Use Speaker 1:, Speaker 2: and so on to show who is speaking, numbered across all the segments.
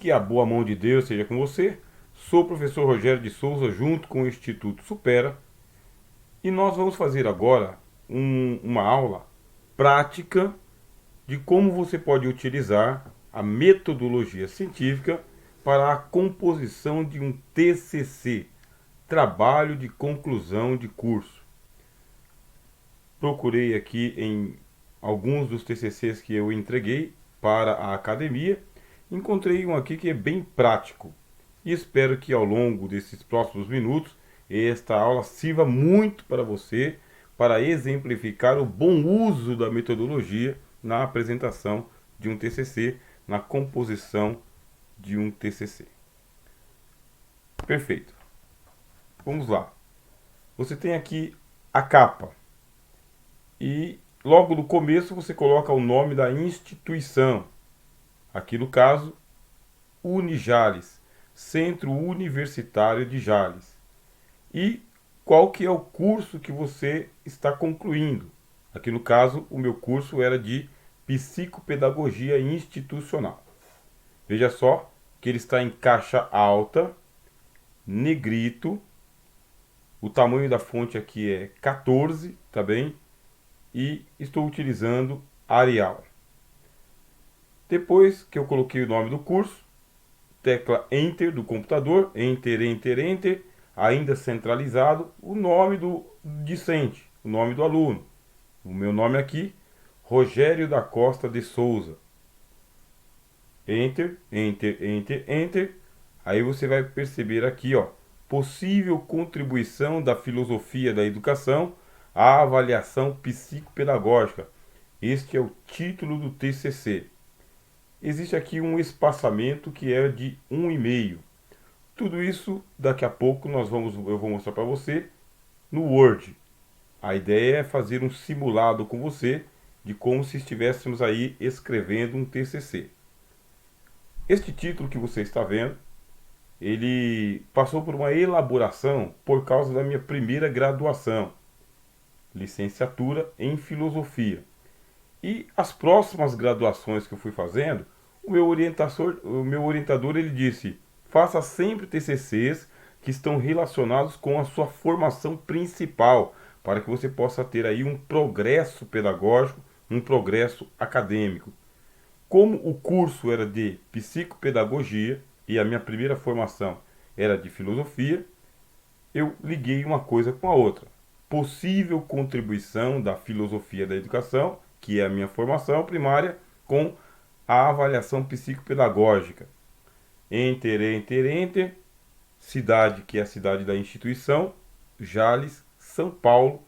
Speaker 1: Que a boa mão de Deus seja com você. Sou o professor Rogério de Souza, junto com o Instituto Supera. E nós vamos fazer agora uma aula prática de como você pode utilizar a metodologia científica para a composição de um TCC, Trabalho de Conclusão de Curso. Procurei aqui em alguns dos TCCs que eu entreguei para a academia, encontrei um aqui que é bem prático e espero que ao longo desses próximos minutos esta aula sirva muito para você, para exemplificar o bom uso da metodologia na apresentação de um TCC, na composição de um TCC. Perfeito. Vamos lá. Você tem aqui a capa e logo no começo você coloca o nome da instituição. Aqui no caso, Unijales, Centro Universitário de Jales. E qual que é o curso que você está concluindo. Aqui no caso, o meu curso era de Psicopedagogia Institucional. Veja só que ele está em caixa alta, negrito. O tamanho da fonte aqui é 14, tá bem? E estou utilizando Arial. Depois que eu coloquei o nome do curso, tecla Enter do computador, Enter, Enter, Enter, ainda centralizado, o nome do discente, o nome do aluno. O meu nome aqui, Rogério da Costa de Souza. Enter, Enter, Enter, Enter. Aí você vai perceber aqui, ó, possível contribuição da filosofia da educação à avaliação psicopedagógica. Este é o título do TCC. Existe aqui um espaçamento que é de 1,5. Tudo isso daqui a pouco eu vou mostrar para você no Word. A ideia é fazer um simulado com você de como se estivéssemos aí escrevendo um TCC. Este título que você está vendo, ele passou por uma elaboração por causa da minha primeira graduação, licenciatura em filosofia. E as próximas graduações que eu fui fazendo, o meu orientador ele disse: faça sempre TCCs que estão relacionados com a sua formação principal, para que você possa ter aí um progresso pedagógico, um progresso acadêmico. Como o curso era de psicopedagogia e a minha primeira formação era de filosofia, eu liguei uma coisa com a outra. Possível contribuição da filosofia da educação, que é a minha formação primária, com a avaliação psicopedagógica. Enter, Enter, Enter. Cidade, que é a cidade da instituição, Jales, São Paulo,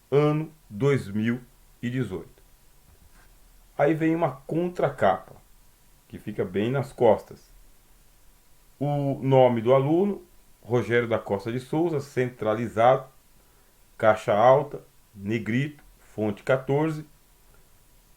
Speaker 1: ano 2018. Aí vem uma contracapa, que fica bem nas costas. O nome do aluno, Rogério da Costa de Souza, centralizado, caixa alta, negrito, fonte 14.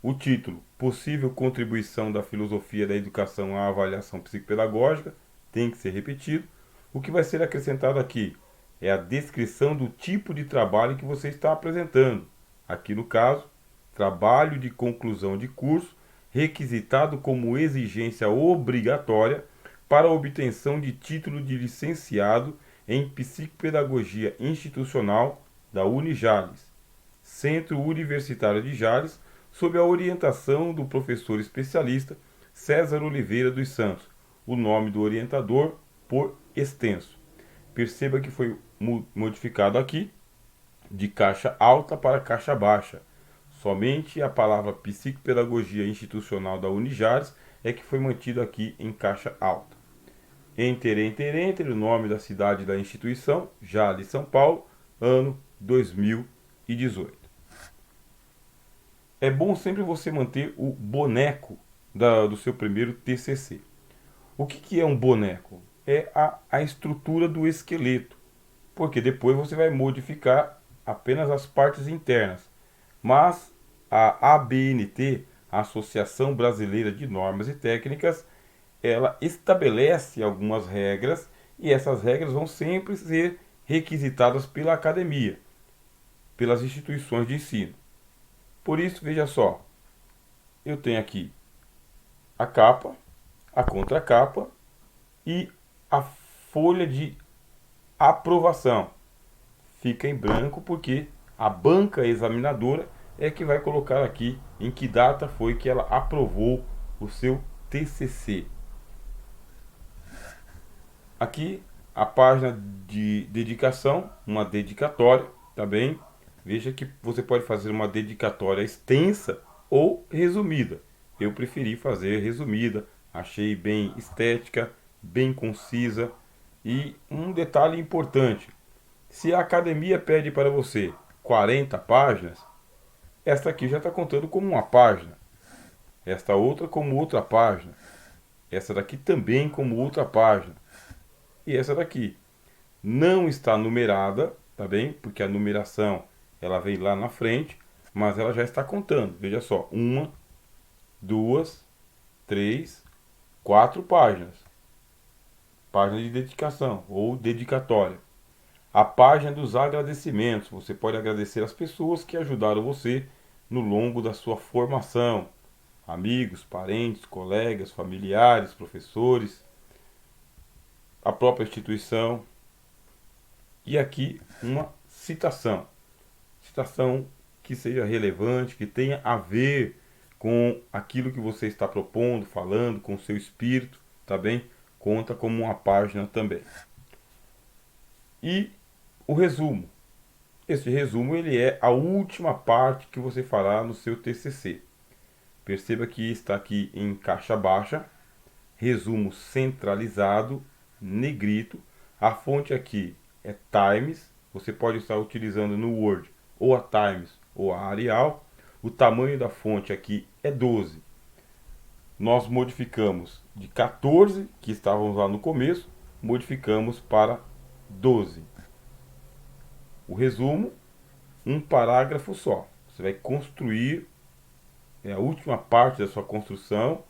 Speaker 1: O título, possível contribuição da filosofia da educação à avaliação psicopedagógica, tem que ser repetido. O que vai ser acrescentado aqui é a descrição do tipo de trabalho que você está apresentando. Aqui no caso, trabalho de conclusão de curso, requisitado como exigência obrigatória para a obtenção de título de licenciado em Psicopedagogia Institucional da Unijales, Centro Universitário de Jales, sob a orientação do professor especialista César Oliveira dos Santos, o nome do orientador por extenso. Perceba que foi modificado aqui de caixa alta para caixa baixa. Somente a palavra Psicopedagogia Institucional da Unijales é que foi mantido aqui em caixa alta. Enter, Enter, Enter, o nome da cidade da instituição, Jales, São Paulo, ano 2018. É bom sempre você manter o boneco do seu primeiro TCC. O que é um boneco? É a estrutura do esqueleto, porque depois você vai modificar apenas as partes internas. Mas a ABNT, a Associação Brasileira de Normas e Técnicas, ela estabelece algumas regras e essas regras vão sempre ser requisitadas pela academia, pelas instituições de ensino. Por isso, veja só, eu tenho aqui a capa, a contracapa e a folha de aprovação. Fica em branco porque a banca examinadora é que vai colocar aqui em que data foi que ela aprovou o seu TCC. Aqui a página de dedicação, uma dedicatória, tá bem? Veja que você pode fazer uma dedicatória extensa ou resumida. Eu preferi fazer resumida, achei bem estética, bem concisa. E um detalhe importante: se a academia pede para você 40 páginas, esta aqui já está contando como uma página, esta outra como outra página, essa daqui também como outra página, e essa daqui não está numerada, tá bem? Porque a numeração ela vem lá na frente, mas ela já está contando. Veja só, 1, 2, 3, 4 páginas. Página de dedicação ou dedicatória. A página dos agradecimentos. Você pode agradecer as pessoas que ajudaram você no longo da sua formação. Amigos, parentes, colegas, familiares, professores, a própria instituição. E aqui uma citação. Citação que seja relevante, que tenha a ver com aquilo que você está propondo, falando, com o seu espírito, tá bem? Conta como uma página também. E o resumo. Esse resumo ele é a última parte que você fará no seu TCC. Perceba que está aqui em caixa baixa, resumo centralizado, negrito. A fonte aqui é Times, você pode estar utilizando no Word ou a Times ou a Arial. O tamanho da fonte aqui é 12. Nós modificamos de 14, que estávamos lá no começo, modificamos para 12. O resumo, um parágrafo só. Você vai construir, é a última parte da sua construção,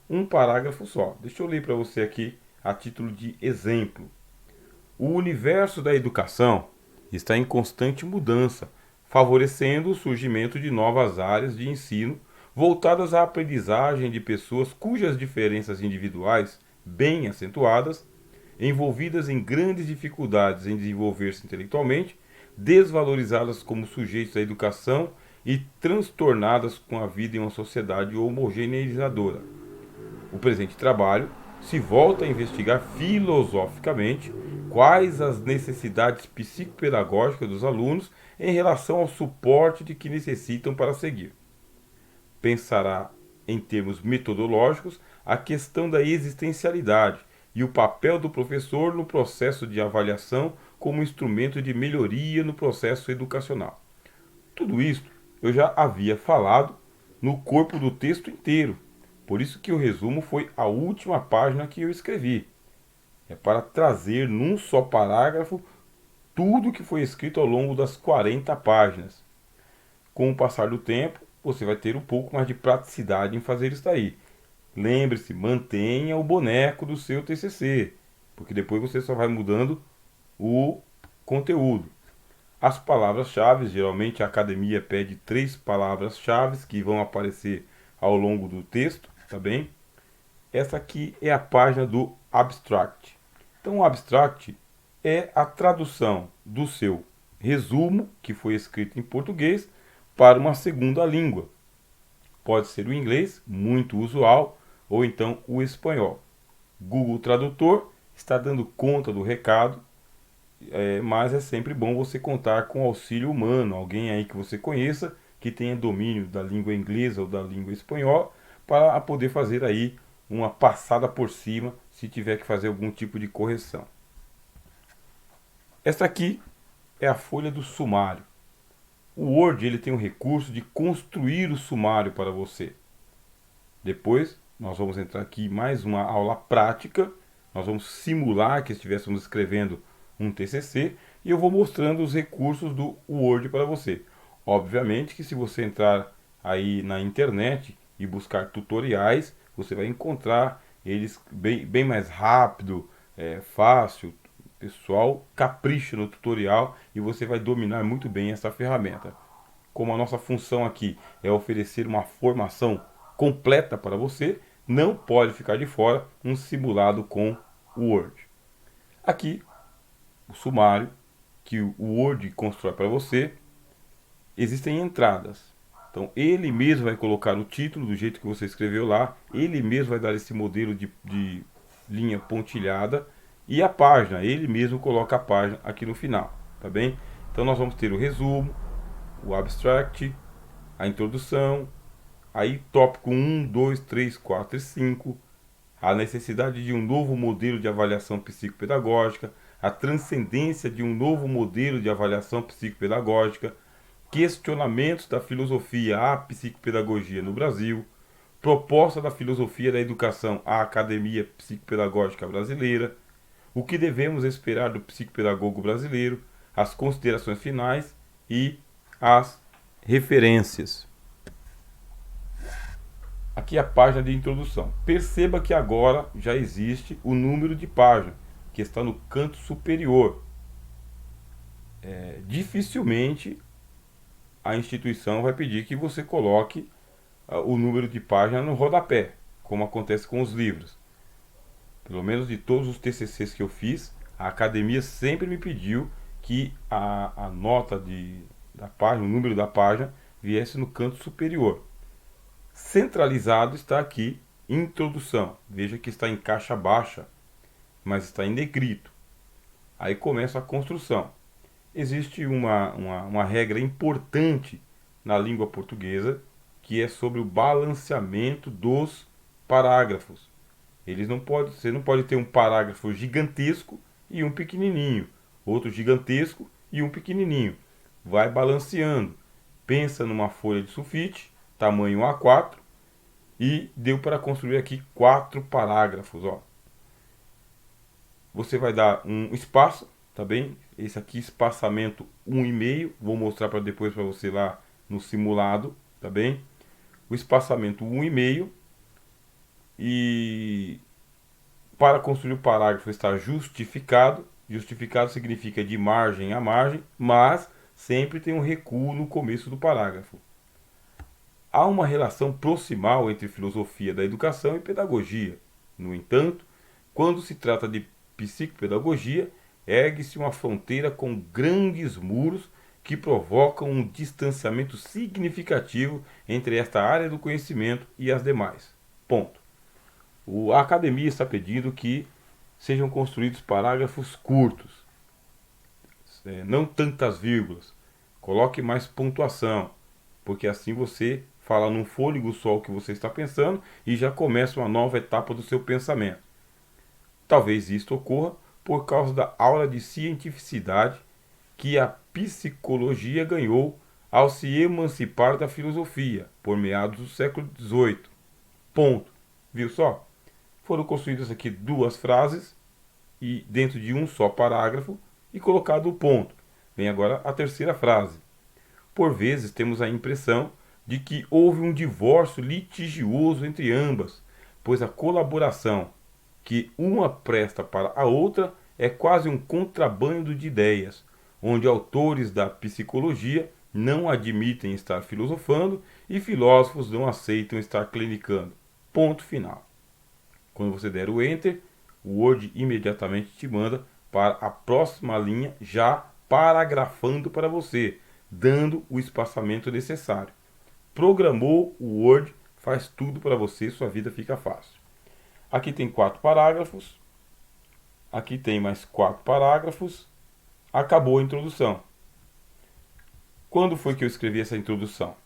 Speaker 1: um parágrafo só. Deixa eu ler para você aqui a título de exemplo. O universo da educação está em constante mudança, favorecendo o surgimento de novas áreas de ensino voltadas à aprendizagem de pessoas cujas diferenças individuais, bem acentuadas, envolvidas em grandes dificuldades em desenvolver-se intelectualmente, desvalorizadas como sujeitos da educação e transtornadas com a vida em uma sociedade homogeneizadora. O presente trabalho se volta a investigar filosoficamente quais as necessidades psicopedagógicas dos alunos em relação ao suporte de que necessitam para seguir. Pensará, em termos metodológicos, a questão da existencialidade e o papel do professor no processo de avaliação como instrumento de melhoria no processo educacional. Tudo isso eu já havia falado no corpo do texto inteiro, por isso que o resumo foi a última página que eu escrevi. É para trazer num só parágrafo tudo que foi escrito ao longo das 40 páginas. Com o passar do tempo, você vai ter um pouco mais de praticidade em fazer isso daí. Lembre-se, mantenha o boneco do seu TCC, porque depois você só vai mudando o conteúdo. As palavras-chave, geralmente a academia pede 3 palavras-chave que vão aparecer ao longo do texto, tá bem? Essa aqui é a página do abstract. Então o abstract é a tradução do seu resumo, que foi escrito em português, para uma segunda língua. Pode ser o inglês, muito usual, ou então o espanhol. Google Tradutor está dando conta do recado, mas é sempre bom você contar com auxílio humano, alguém aí que você conheça, que tenha domínio da língua inglesa ou da língua espanhola, para poder fazer aí uma passada por cima, se tiver que fazer algum tipo de correção. Esta aqui é a folha do sumário. O Word ele tem o recurso de construir o sumário para você. Depois nós vamos entrar aqui em mais uma aula prática. Nós vamos simular que estivéssemos escrevendo um TCC e eu vou mostrando os recursos do Word para você. Obviamente que se você entrar aí na internet e buscar tutoriais, você vai encontrar eles bem mais rápido, fácil. O pessoal capricha no tutorial e você vai dominar muito bem essa ferramenta. Como a nossa função aqui é oferecer uma formação completa para você, não pode ficar de fora um simulado com o Word. Aqui, o sumário que o Word constrói para você, existem entradas. Então ele mesmo vai colocar o título do jeito que você escreveu lá, ele mesmo vai dar esse modelo de linha pontilhada e a página, ele mesmo coloca a página aqui no final, tá bem? Então nós vamos ter o resumo, o abstract, a introdução, aí tópico 1, 2, 3, 4 e 5, a necessidade de um novo modelo de avaliação psicopedagógica, a transcendência de um novo modelo de avaliação psicopedagógica, questionamentos da filosofia à psicopedagogia no Brasil, proposta da filosofia da educação à academia psicopedagógica brasileira, o que devemos esperar do psicopedagogo brasileiro, as considerações finais e as referências. Aqui a página de introdução. Perceba que agora já existe o número de página, que está no canto superior. Dificilmente a instituição vai pedir que você coloque o número de página no rodapé, como acontece com os livros. Pelo menos de todos os TCCs que eu fiz, a academia sempre me pediu que a nota da página, o número da página, viesse no canto superior. Centralizado está aqui, introdução. Veja que está em caixa baixa, mas está em negrito. Aí começa a construção. Existe uma regra importante na língua portuguesa, que é sobre o balanceamento dos parágrafos. Você não pode ter um parágrafo gigantesco e um pequenininho, outro gigantesco e um pequenininho. Vai balanceando. Pensa numa folha de sulfite, tamanho A4, e deu para construir aqui 4 parágrafos. Ó. Você vai dar um espaço, tá bem? Esse aqui, espaçamento 1,5, vou mostrar para depois para você lá no simulado, tá bem? O espaçamento 1,5, e para construir o parágrafo está justificado. Justificado significa de margem a margem, mas sempre tem um recuo no começo do parágrafo. Há uma relação proximal entre filosofia da educação e pedagogia. No entanto, quando se trata de psicopedagogia, ergue-se uma fronteira com grandes muros que provocam um distanciamento significativo entre esta área do conhecimento e as demais. Ponto. A academia está pedindo que sejam construídos parágrafos curtos, não tantas vírgulas. Coloque mais pontuação, porque assim você fala num fôlego só o que você está pensando e já começa uma nova etapa do seu pensamento. Talvez isto ocorra por causa da aura de cientificidade que a psicologia ganhou ao se emancipar da filosofia, por meados do século XVIII. Ponto. Viu só? Foram construídas aqui 2 frases e dentro de um só parágrafo e colocado o ponto. Vem agora a terceira frase. Por vezes temos a impressão de que houve um divórcio litigioso entre ambas, pois a colaboração que uma presta para a outra é quase um contrabando de ideias, onde autores da psicologia não admitem estar filosofando e filósofos não aceitam estar clinicando. Ponto final. Quando você der o Enter, o Word imediatamente te manda para a próxima linha, já paragrafando para você, dando o espaçamento necessário. Programou o Word, faz tudo para você, sua vida fica fácil. Aqui tem 4 parágrafos, aqui tem mais 4 parágrafos, acabou a introdução. Quando foi que eu escrevi essa introdução?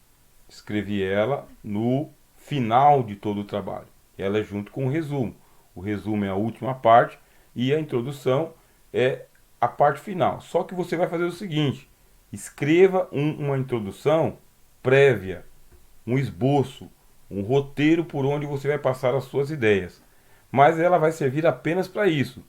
Speaker 1: Escrevi ela no final de todo o trabalho. Ela é junto com o resumo. O resumo é a última parte e a introdução é a parte final. Só que você vai fazer o seguinte: escreva uma introdução prévia, um esboço, um roteiro por onde você vai passar as suas ideias. Mas ela vai servir apenas para isso,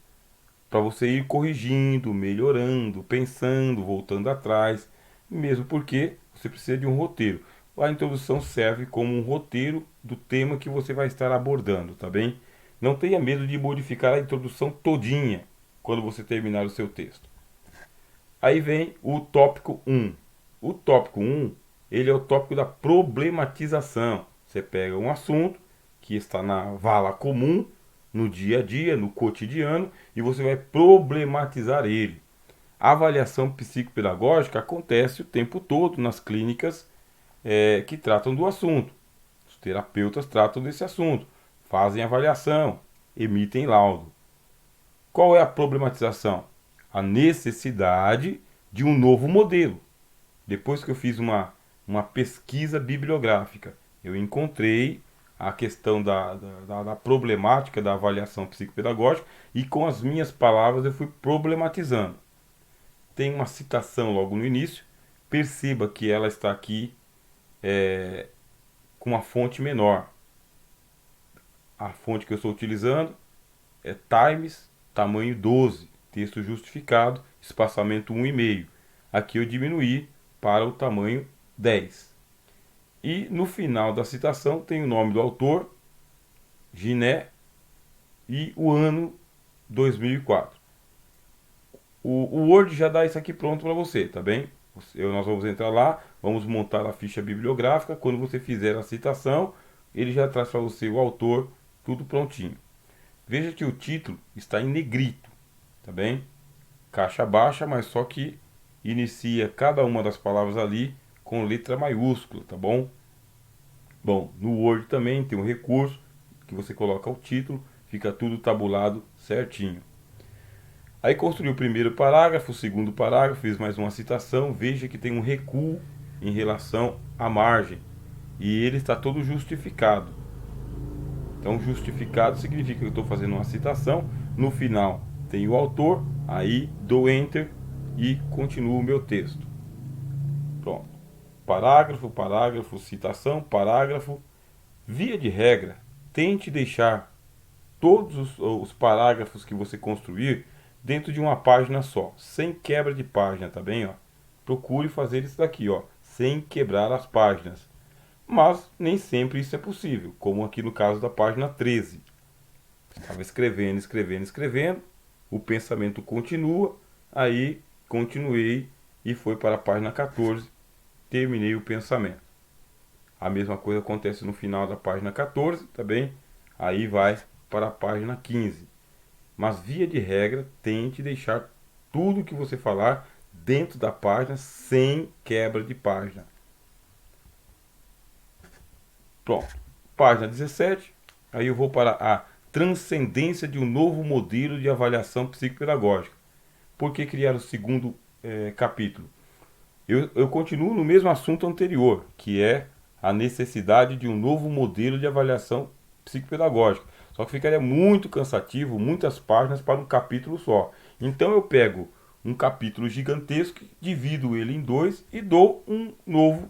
Speaker 1: para você ir corrigindo, melhorando, pensando, voltando atrás, mesmo porque você precisa de um roteiro. A introdução serve como um roteiro do tema que você vai estar abordando, tá bem? Não tenha medo de modificar a introdução todinha quando você terminar o seu texto. Aí vem o tópico 1. O tópico 1, ele é o tópico da problematização. Você pega um assunto que está na vala comum, no dia a dia, no cotidiano, e você vai problematizar ele. A avaliação psicopedagógica acontece o tempo todo nas clínicas que tratam do assunto. Os terapeutas tratam desse assunto, fazem avaliação, emitem laudo. Qual é a problematização? A necessidade de um novo modelo. Depois que eu fiz uma pesquisa bibliográfica, eu encontrei a questão da problemática da avaliação psicopedagógica e com as minhas palavras eu fui problematizando. Tem uma citação logo no início, perceba que ela está aqui com uma fonte menor. A fonte que eu estou utilizando é Times, tamanho 12, texto justificado, espaçamento 1,5. Aqui eu diminuí para o tamanho 10. E no final da citação tem o nome do autor, Giné, e o ano 2004. O Word já dá isso aqui pronto para você, tá bem? Nós vamos entrar lá, vamos montar a ficha bibliográfica. Quando você fizer a citação, ele já traz para você o autor, tudo prontinho. Veja que o título está em negrito, tá bem? Caixa baixa, mas só que inicia cada uma das palavras ali com letra maiúscula, tá bom? Bom, no Word também tem um recurso que você coloca o título, fica tudo tabulado certinho. Aí construí o primeiro parágrafo, o segundo parágrafo, fiz mais uma citação. Veja que tem um recuo em relação à margem e ele está todo justificado. Então, justificado significa que eu estou fazendo uma citação. No final tem o autor, aí dou Enter e continuo o meu texto. Pronto. Parágrafo, parágrafo, citação, parágrafo. Via de regra, tente deixar todos os parágrafos que você construir dentro de uma página só, sem quebra de página, tá bem? Ó? Procure fazer isso daqui, ó, sem quebrar as páginas. Mas nem sempre isso é possível, como aqui no caso da página 13. Estava escrevendo, escrevendo, escrevendo, o pensamento continua, aí continuei e foi para a página 14, terminei o pensamento. A mesma coisa acontece no final da página 14, tá bem? Aí vai para a página 15. Mas via de regra, tente deixar tudo que você falar dentro da página sem quebra de página. Pronto. Página 17. Aí eu vou para a transcendência de um novo modelo de avaliação psicopedagógica. Por que criar o segundo capítulo? Eu continuo no mesmo assunto anterior, que é a necessidade de um novo modelo de avaliação psicopedagógica. Só que ficaria muito cansativo, muitas páginas para um capítulo só. Então eu pego um capítulo gigantesco, divido ele em dois e dou um novo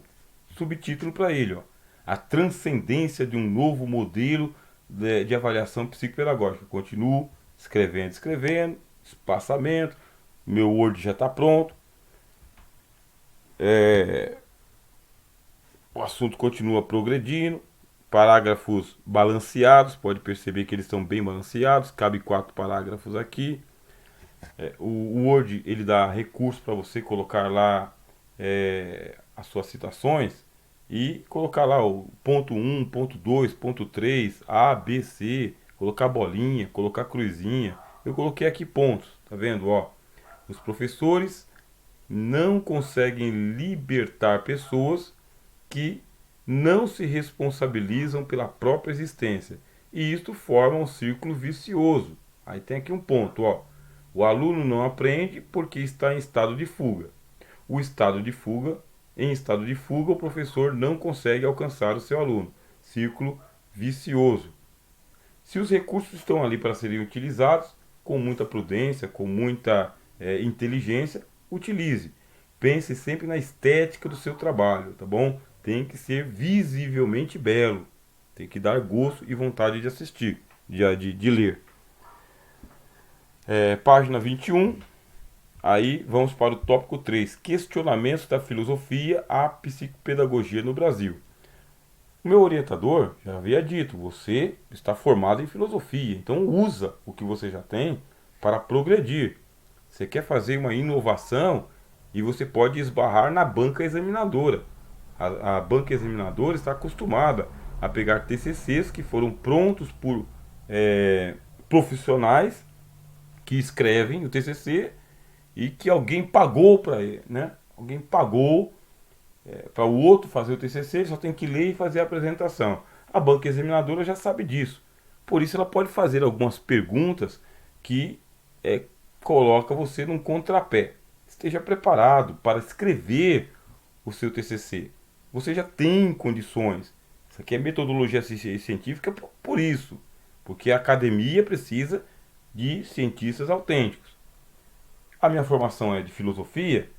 Speaker 1: subtítulo para ele. Ó. A transcendência de um novo modelo de avaliação psicopedagógica. Continuo escrevendo, escrevendo, espaçamento, meu Word já está pronto. O assunto continua progredindo. Parágrafos balanceados, pode perceber que eles estão bem balanceados, cabe 4 parágrafos aqui. O Word ele dá recurso para você colocar lá as suas citações e colocar lá o ponto 1, ponto 2, ponto 3, A, B, C, colocar bolinha, colocar cruzinha. Eu coloquei aqui pontos, tá vendo? Ó, os professores não conseguem libertar pessoas que não se responsabilizam pela própria existência. E isto forma um círculo vicioso. Aí tem aqui um ponto, ó. O aluno não aprende porque está em estado de fuga. Em estado de fuga, o professor não consegue alcançar o seu aluno. Círculo vicioso. Se os recursos estão ali para serem utilizados, com muita prudência, com muita inteligência, utilize. Pense sempre na estética do seu trabalho, tá bom? Tem que ser visivelmente belo. Tem que dar gosto e vontade de assistir, de ler. Página 21. Aí vamos para o tópico 3. Questionamentos da filosofia à psicopedagogia no Brasil. O meu orientador já havia dito, você está formado em filosofia, então usa o que você já tem para progredir. Você quer fazer uma inovação e você pode esbarrar na banca examinadora. A banca examinadora está acostumada a pegar TCCs que foram prontos por profissionais que escrevem o TCC e que alguém pagou para ele, né? Alguém pagou para o outro fazer o TCC, ele só tem que ler e fazer a apresentação. A banca examinadora já sabe disso. Por isso ela pode fazer algumas perguntas que coloca você num contrapé. Esteja preparado para escrever o seu TCC. Você já tem condições. Isso aqui é metodologia científica por isso. Porque a academia precisa de cientistas autênticos. A minha formação é de filosofia,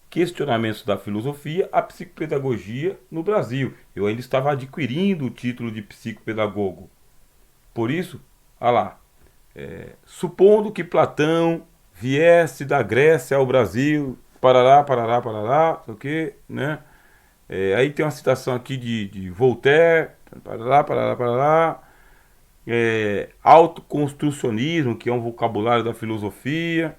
Speaker 1: questionamentos da filosofia, a psicopedagogia no Brasil. Eu ainda estava adquirindo o título de psicopedagogo. Por isso, olha lá, supondo que Platão viesse da Grécia ao Brasil, parará, parará, parará, o que, né? Aí tem uma citação aqui de Voltaire, parará, parará, parará. Autoconstrucionismo, que é um vocabulário da filosofia.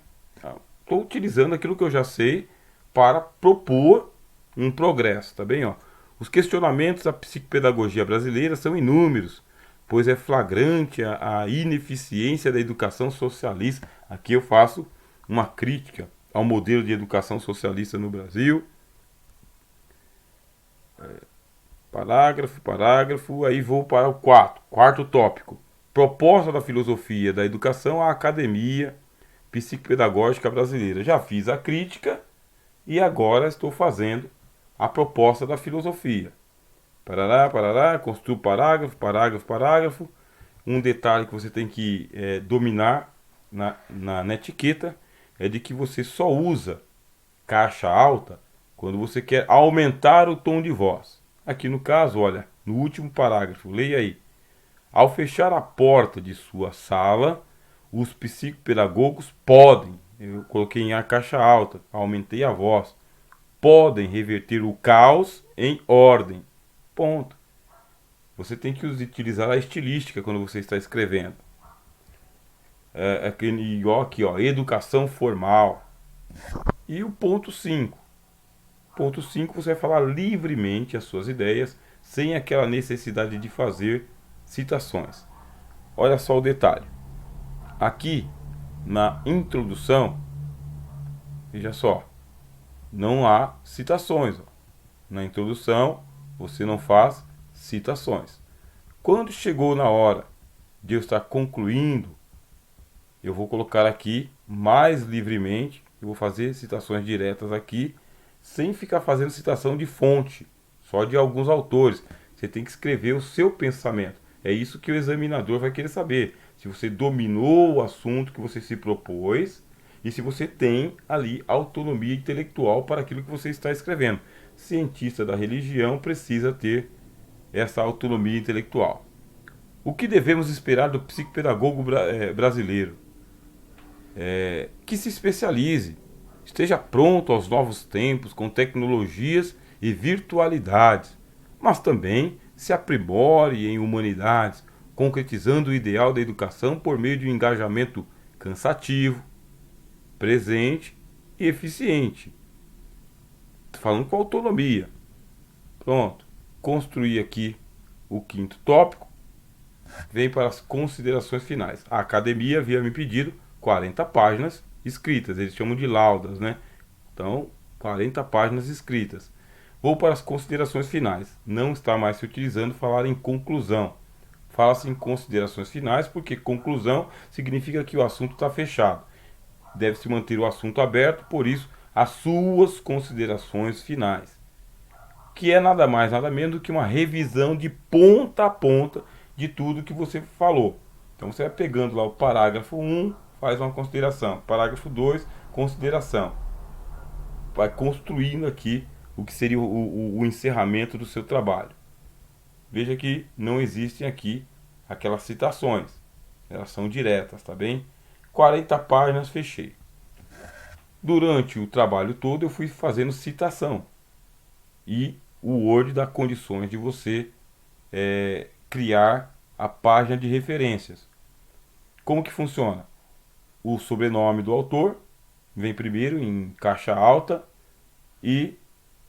Speaker 1: Estou utilizando aquilo que eu já sei para propor um progresso, tá bem? Ó? Os questionamentos da psicopedagogia brasileira são inúmeros, pois é flagrante a ineficiência da educação socialista. Aqui eu faço uma crítica ao modelo de educação socialista no Brasil. Parágrafo, aí vou para o quarto tópico. Proposta da filosofia da educação à academia psicopedagógica brasileira. Já fiz a crítica e agora estou fazendo a proposta da filosofia. Parará, construo parágrafo. Um detalhe que você tem que dominar na etiqueta é de que você só usa caixa alta quando você quer aumentar o tom de voz. Aqui no caso, olha, no último parágrafo, leia aí. Ao fechar a porta de sua sala, os psicopedagogos podem, eu coloquei em a caixa alta, aumentei a voz, podem reverter o caos em ordem. Ponto. Você tem que utilizar a estilística quando você está escrevendo. Aqui, ó, educação formal. E o ponto 5. Ponto 5, você vai falar livremente as suas ideias, sem aquela necessidade de fazer citações. Olha só o detalhe. Aqui, na introdução, veja só, não há citações. Ó. Na introdução, você não faz citações. Quando chegou na hora de eu estar concluindo, eu vou colocar aqui mais livremente, eu vou fazer citações diretas aqui, sem ficar fazendo citação de fonte, só de alguns autores. Você tem que escrever o seu pensamento. É isso que o examinador vai querer saber. Se você dominou o assunto que você se propôs e se você tem ali autonomia intelectual para aquilo que você está escrevendo. Cientista da religião precisa ter essa autonomia intelectual. O que devemos esperar do psicopedagogo brasileiro? Que se especialize, esteja pronto aos novos tempos com tecnologias e virtualidades, mas também se aprimore em humanidades, concretizando o ideal da educação por meio de um engajamento cansativo, presente e eficiente. Falando com autonomia. Pronto. Construir aqui o quinto tópico. Vem para as considerações finais. A academia havia me pedido 40 páginas escritas. Eles chamam de laudas, né? Então, 40 páginas escritas. Vou para as considerações finais. Não está mais se utilizando falar em conclusão. Fala-se em considerações finais porque conclusão significa que o assunto está fechado. Deve-se manter o assunto aberto, por isso, as suas considerações finais. Que é nada mais, nada menos do que uma revisão de ponta a ponta de tudo que você falou. Então você vai pegando lá o parágrafo 1, faz uma consideração. Parágrafo 2, consideração. Vai construindo aqui o que seria o encerramento do seu trabalho. Veja que não existem aqui aquelas citações. Elas são diretas, tá bem? 40 páginas, fechei. Durante o trabalho todo eu fui fazendo citação. E o Word dá condições de você criar a página de referências. Como que funciona? O sobrenome do autor vem primeiro em caixa alta e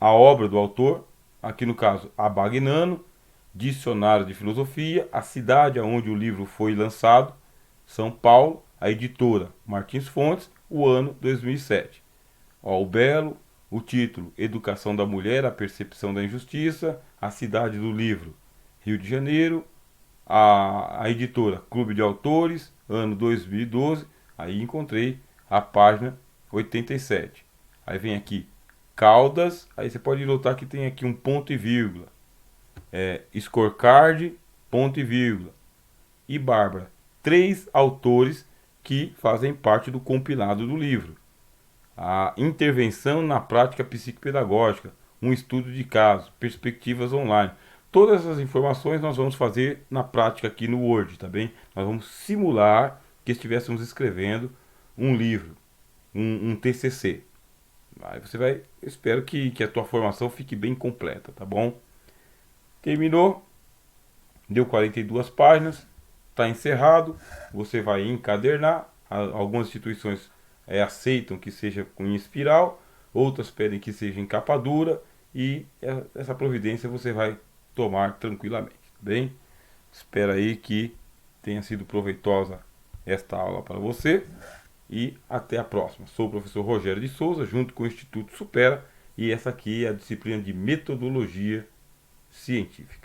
Speaker 1: a obra do autor, aqui no caso Abagnano, Dicionário de Filosofia, a cidade onde o livro foi lançado, São Paulo, a editora Martins Fontes, o ano 2007. Ó, o belo, o título Educação da Mulher, a Percepção da Injustiça, a cidade do livro, Rio de Janeiro, a editora Clube de Autores, ano 2012, aí encontrei a página 87. Aí vem aqui Caldas, aí você pode notar que tem aqui um ponto e vírgula. Scorecard, ponto e vírgula. E Bárbara. 3 autores que fazem parte do compilado do livro. A intervenção na prática psicopedagógica, um estudo de caso, perspectivas online. Todas essas informações nós vamos fazer na prática aqui no Word, tá bem? Nós vamos simular que estivéssemos escrevendo um livro, um TCC. Aí você vai, eu espero que a tua formação fique bem completa, tá bom? Terminou, deu 42 páginas, está encerrado, você vai encadernar. Algumas instituições aceitam que seja com espiral, outras pedem que seja em capa dura, e essa providência você vai tomar tranquilamente, tá bem? Espero aí que tenha sido proveitosa esta aula para você e até a próxima. Sou o professor Rogério de Souza, junto com o Instituto Supera, e essa aqui é a disciplina de Metodologia Científica.